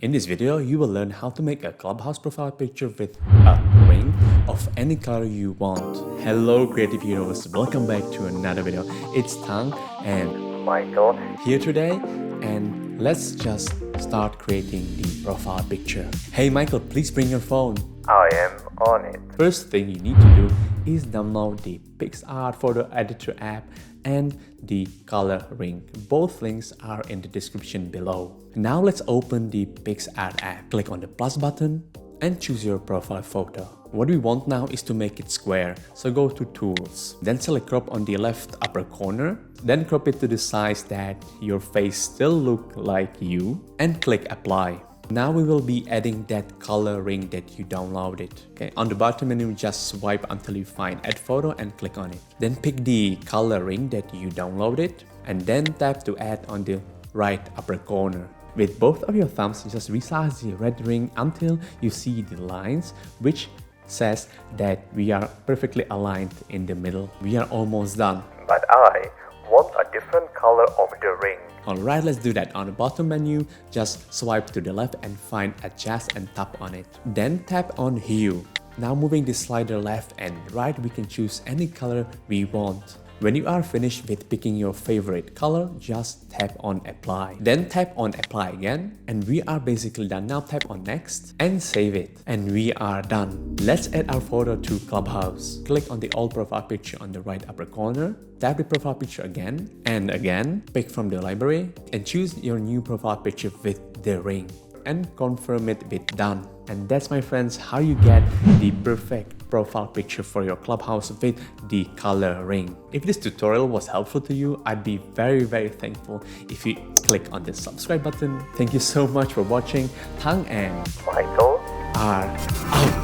In this video, you will learn how to make a Clubhouse profile picture with a ring of any color you want. Hello creative heroes, welcome back to another video. It's Thang and Michael here today, and let's just start creating the profile picture. Hey Michael, please bring your phone. I am on it. First thing you need to do is download the PixArt photo editor app and the color ring. Both links are in the description below. Now let's open the PixArt app. Click on the plus button and choose your profile photo. What we want now is to make it square, so go to Tools, then select crop on the left upper corner, then crop it to the size that your face still look like you, and click Apply. Now we will be adding that color ring that you downloaded. Okay, on the bottom menu, just swipe until you find Add Photo and click on it. Then pick the color ring that you downloaded and then tap to add on the right upper corner. With both of your thumbs, just resize the red ring until you see the lines, which says that we are perfectly aligned in the middle. We are almost done. But I want a different color of the ring. Alright, let's do that. On the bottom menu, just swipe to the left and find Adjust and tap on it. Then tap on Hue. Now moving the slider left and right, we can choose any color we want. When you are finished with picking your favorite color, just tap on Apply. Then tap on Apply again, and we are basically done. Now tap on Next and save it. And we are done. Let's add our photo to Clubhouse. Click on the old profile picture on the right upper corner. Tap the profile picture again and again. Pick from the library and choose your new profile picture with the ring. And confirm it with done. And that's, my friends, how you get the perfect profile picture for your Clubhouse with the color ring. If this tutorial was helpful to you, I'd be very thankful if you click on the subscribe button. Thank you so much for watching. Thang and Michael are out.